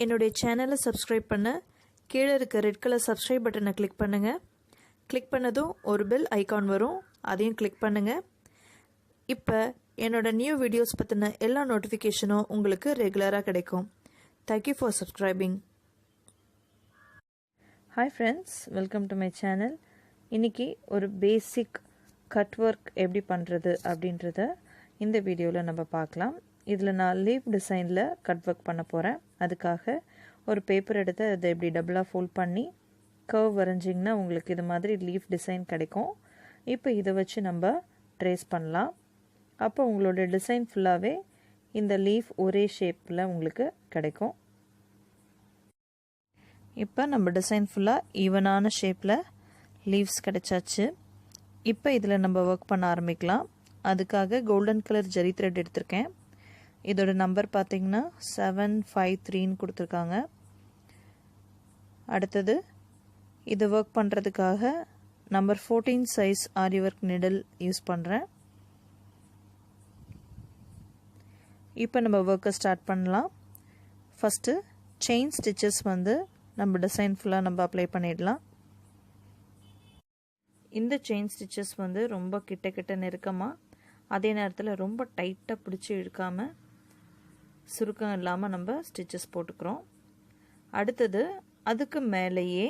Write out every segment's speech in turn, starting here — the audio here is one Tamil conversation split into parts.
என்னுடைய சேனலை சப்ஸ்கிரைப் பண்ண கீழே இருக்க ரெட் கலர் சப்ஸ்கிரைப் பட்டனை கிளிக் பண்ணுங்கள். கிளிக் பண்ணதும் ஒரு பெல் ஐகான் வரும், அதையும் கிளிக் பண்ணுங்கள். இப்போ என்னோட நியூ வீடியோஸ் பற்றின எல்லா நோட்டிஃபிகேஷனும் உங்களுக்கு ரெகுலராக கிடைக்கும். Thank you for subscribing. Hi friends, welcome to my channel. இன்றைக்கி ஒரு பேசிக் கட் ஒர்க் எப்படி பண்ணுறது அப்படின்றத இந்த வீடியோவில் நம்ம பார்க்கலாம். இதில் நான் லீவ் டிசைனில் கட் ஒர்க் பண்ண போகிறேன். அதுக்காக ஒரு பேப்பர் எடுத்து அதை இப்படி டபுளாக ஃபோல்ட் பண்ணி கர்வ் வரைஞ்சிங்கன்னா உங்களுக்கு இது மாதிரி லீஃப் டிசைன் கிடைக்கும். இப்போ இதை வச்சு நம்ம ட்ரேஸ் பண்ணலாம். அப்போ உங்களோட டிசைன் ஃபுல்லாகவே இந்த லீஃப் ஒரே ஷேப்பில் உங்களுக்கு கிடைக்கும். இப்போ நம்ம டிசைன் ஃபுல்லாக ஈவனான ஷேப்பில் லீவ்ஸ் கிடைச்சாச்சு. இப்போ இதில் நம்ம ஒர்க் பண்ண ஆரம்பிக்கலாம். அதுக்காக கோல்டன் கலர் ஜரி த்ரெட் எடுத்திருக்கேன். இதோட நம்பர் பார்த்திங்கன்னா 753 கொடுத்துருக்காங்க. அடுத்தது இது ஒர்க் பண்ணுறதுக்காக நம்பர் 14 சைஸ் ஆரி ஒர்க் நீடில் யூஸ் பண்ணுறேன். இப்போ நம்ம ஒர்க்கை ஸ்டார்ட் பண்ணலாம். ஃபஸ்ட்டு செயின் ஸ்டிச்சஸ் நம்ம டிசைன் ஃபுல்லாக நம்ம அப்ளை பண்ணிடலாம். இந்த செயின் ஸ்டிச்சஸ் ரொம்ப கிட்ட நெருக்கமாக, அதே நேரத்தில் ரொம்ப டைட்டாக பிடிச்சி இழுக்காமல் சுருக்கம் இல்லாமல் நம்ம ஸ்டிச்சஸ் போட்டுக்கிறோம். அடுத்தது அதுக்கு மேலேயே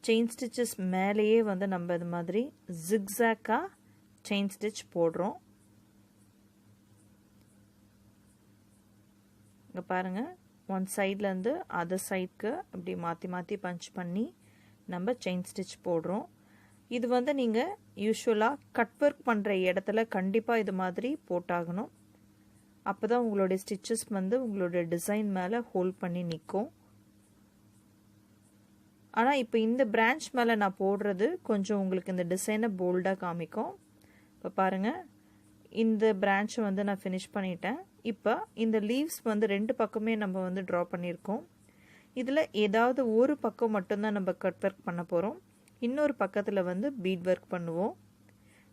செயின் ஸ்டிச்சஸ் மேலேயே நம்ம இது மாதிரி ஜிக்ஸாக்காக செயின் ஸ்டிச் போடுறோம். இங்கே பாருங்கள், ஒன் சைட்லேருந்து அதர் சைடுக்கு அப்படி மாற்றி பஞ்ச் பண்ணி நம்ம செயின் ஸ்டிச் போடுறோம். இது நீங்கள் யூஸ்வலாக கட் ஒர்க் பண்ணுற இடத்துல கண்டிப்பாக இது மாதிரி போட்டாகணும். அப்போ தான் உங்களுடைய ஸ்டிச்சஸ் உங்களுடைய டிசைன் மேலே ஹோல்ட் பண்ணி நிற்கும். ஆனால் இப்போ இந்த பிரான்ச் மேலே நான் போடுறது கொஞ்சம் உங்களுக்கு இந்த டிசைனை போல்டாக காமிக்கும். இப்போ பாருங்கள், இந்த பிரான்ச்சை நான் ஃபினிஷ் பண்ணிட்டேன். இப்போ இந்த லீவ்ஸ் ரெண்டு பக்கமே நம்ம ட்ரா பண்ணியிருக்கோம். இதில் ஏதாவது ஒரு பக்கம் மட்டும்தான் நம்ம கட் ஒர்க் பண்ண போகிறோம். இன்னொரு பக்கத்தில் பீட் ஒர்க் பண்ணுவோம்.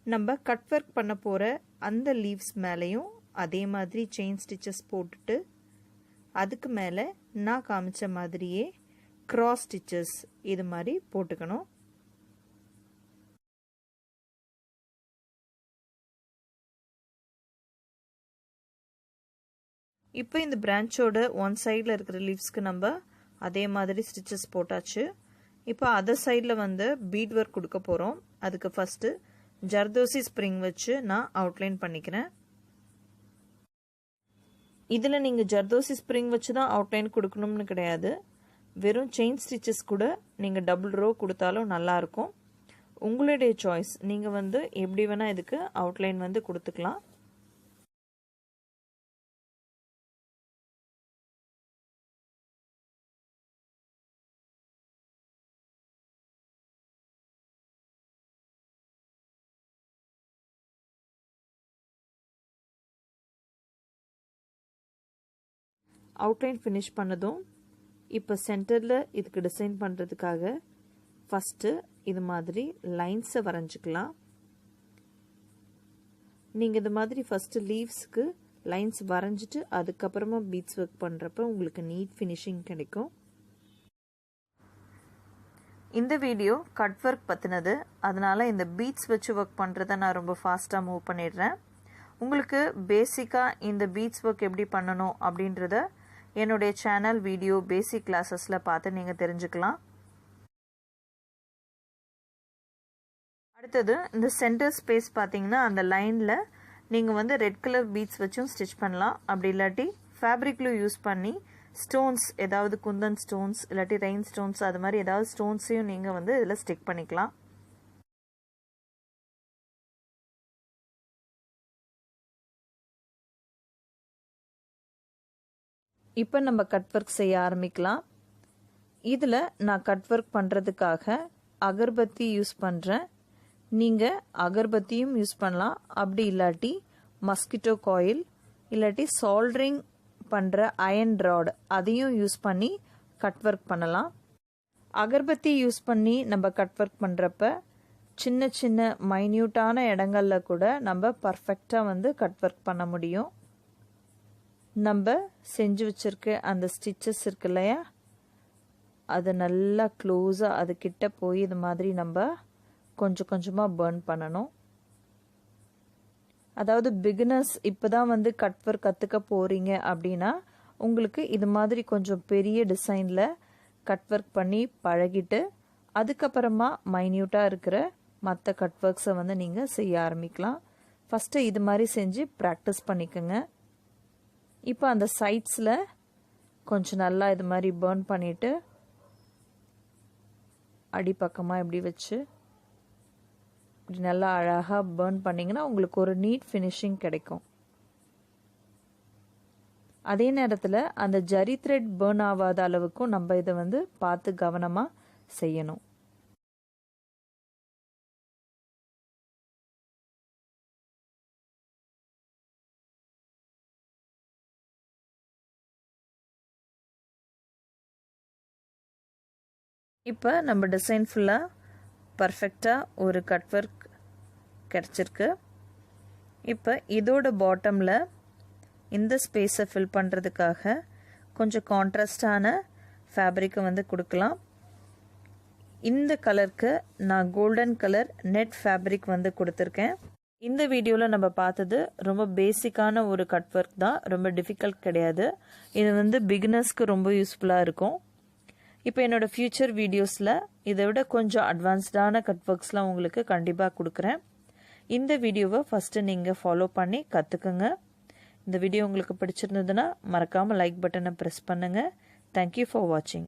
நம்ம கட் ஒர்க் பண்ண போகிற அந்த லீவ்ஸ் மேலேயும் அதே மாதிரி செயின் ஸ்டிச்சஸ் போட்டுட்டு அதுக்கு மேலே நான் காமிச்ச மாதிரியே கிராஸ் ஸ்டிச்சஸ் இது மாதிரி போட்டுக்கணும். இப்போ இந்த பிரான்ச்சோட ஒன் சைடில் இருக்கிற லீவ்ஸ்க்கு நம்ம அதே மாதிரி ஸ்டிச்சஸ் போட்டாச்சு. இப்போ அதர் சைடில் பீட் ஒர்க் கொடுக்க போகிறோம். அதுக்கு ஃபஸ்ட்டு ஜர்தோசி ஸ்ப்ரிங் வச்சு நான் அவுட்லைன் பண்ணிக்கிறேன். இதில் நீங்கள் ஜர்தோசி ஸ்ப்ரிங் வச்சு தான் அவுட்லைன் கொடுக்கணும்னு கிடையாது. வெறும் செயின் ஸ்டிச்சஸ் கூட நீங்கள் டபுள் ரோ கொடுத்தாலும் நல்லாயிருக்கும். உங்களுடைய சாய்ஸ். நீங்கள் எப்படி வேணால் இதுக்கு அவுட்லைன் கொடுத்துக்கலாம். அவுட்லைன் ஃபினிஷ் பண்ணதும் இப்போ சென்டரில் இதுக்கு டிசைன் பண்ணுறதுக்காக ஃபஸ்ட்டு இது மாதிரி லைன்ஸை வரைஞ்சிக்கலாம். நீங்கள் இது மாதிரி ஃபஸ்ட்டு லீவ்ஸுக்கு லைன்ஸ் வரைஞ்சிட்டு அதுக்கப்புறமா பீட்ஸ் ஒர்க் பண்ணுறப்ப உங்களுக்கு நீட் ஃபினிஷிங் கிடைக்கும். இந்த வீடியோ கட் ஒர்க் பற்றினது, அதனால் இந்த பீட்ஸ் வச்சு ஒர்க் பண்ணுறதை நான் ரொம்ப ஃபாஸ்ட்டாக மூவ் பண்ணிடுறேன். உங்களுக்கு பேசிக்காக இந்த பீட்ஸ் ஒர்க் எப்படி பண்ணணும் அப்படின்றத என்னுடைய சேனல் வீடியோ பேசிக் கிளாஸஸில் பார்த்து நீங்கள் தெரிஞ்சுக்கலாம். அடுத்தது இந்த சென்டர் ஸ்பேஸ் பார்த்தீங்கன்னா அந்த லைனில் நீங்கள் ரெட் கலர் பீட்ஸ் வச்சும் ஸ்டிச் பண்ணலாம். அப்படி இல்லாட்டி ஃபேப்ரிக் க்ளூ யூஸ் பண்ணி ஸ்டோன்ஸ், ஏதாவது குந்தன் ஸ்டோன்ஸ் இல்லாட்டி ரெயின் ஸ்டோன்ஸ், அது மாதிரி ஏதாவது ஸ்டோன்ஸையும் நீங்கள் இதில் ஸ்டிக் பண்ணிக்கலாம். இப்போ நம்ம கட் ஒர்க் செய்ய ஆரம்பிக்கலாம். இதில் நான் கட் ஒர்க் பண்ணுறதுக்காக அகர்பத்தி யூஸ் பண்ணுறேன். நீங்கள் அகர்பத்தியும் யூஸ் பண்ணலாம். அப்படி இல்லாட்டி மஸ்கிட்டோ காயில் இல்லாட்டி சால்ட்ரிங் பண்ணுற அயன் ராட் அதையும் யூஸ் பண்ணி கட் ஒர்க் பண்ணலாம். அகர்பத்தி யூஸ் பண்ணி நம்ம கட் ஒர்க் பண்ணுறப்ப சின்ன மைன்யூட்டான இடங்களில் கூட நம்ம பர்ஃபெக்டாக கட் ஒர்க் பண்ண முடியும். நம்ம செஞ்சு வச்சுருக்க அந்த ஸ்டிச்சஸ் இருக்கு இல்லையா, அது நல்லா க்ளோஸாக அதுக்கிட்ட போய் இது மாதிரி நம்ம கொஞ்சம் கொஞ்சமாக பர்ன் பண்ணணும். அதாவது பிகினர்ஸ் இப்போ தான் வந்து கட் ஒர்க் கற்றுக்க போகிறீங்க அப்படின்னா உங்களுக்கு இது மாதிரி கொஞ்சம் பெரிய டிசைனில் கட் ஒர்க் பண்ணி பழகிட்டு அதுக்கப்புறமா மைன்யூட்டாக இருக்கிற மற்ற கட் ஒர்க்ஸை வந்து நீங்கள் செய்ய ஆரம்பிக்கலாம். ஃபஸ்ட்டு இது மாதிரி செஞ்சு ப்ராக்டிஸ் பண்ணிக்கோங்க. இப்போ அந்த சைட்ஸில் கொஞ்சம் நல்லா இது மாதிரி பர்ன் பண்ணிவிட்டு அடிப்பக்கமாக இப்படி வச்சு இப்படி நல்லா அழகாக பர்ன் பண்ணிங்கன்னா உங்களுக்கு ஒரு நீட் ஃபினிஷிங் கிடைக்கும். அதே நேரத்தில் அந்த ஜரி த்ரெட் பர்ன் ஆகாத அளவுக்கும் நம்ம இதை வந்து பார்த்து கவனமாக செய்யணும். இப்போ நம்ம டிசைன் ஃபுல்லாக பர்ஃபெக்டாக ஒரு கட் ஒர்க் கிடச்சிருக்கு. இப்போ இதோட பாட்டமில் இந்த ஸ்பேஸை ஃபில் பண்ணுறதுக்காக கொஞ்சம் கான்ட்ராஸ்டான ஃபேப்ரிக்கை வந்து கொடுக்கலாம். இந்த கலருக்கு நான் கோல்டன் கலர் நெட் ஃபேப்ரிக் வந்து கொடுத்துருக்கேன். இந்த வீடியோவில் நம்ம பார்த்தது ரொம்ப பேசிக்கான ஒரு கட் ஒர்க் தான், ரொம்ப டிஃபிகல்ட் கிடையாது. இது வந்து பிகினர்ஸ்க்கு ரொம்ப யூஸ்ஃபுல்லாக இருக்கும். இப்போ என்னோடய ஃப்யூச்சர் வீடியோஸில் இதை விட கொஞ்சம் அட்வான்ஸ்டான கட் ஒர்க்ஸ்லாம் உங்களுக்கு கண்டிப்பாக கொடுக்குறேன். இந்த வீடியோவை ஃபஸ்ட்டு நீங்கள் ஃபாலோ பண்ணி கற்றுக்குங்க. இந்த வீடியோ உங்களுக்கு பிடிச்சிருந்ததுன்னா மறக்காமல் லைக் பட்டனை ப்ரெஸ் பண்ணுங்கள். தேங்க்யூ ஃபார் வாட்சிங்.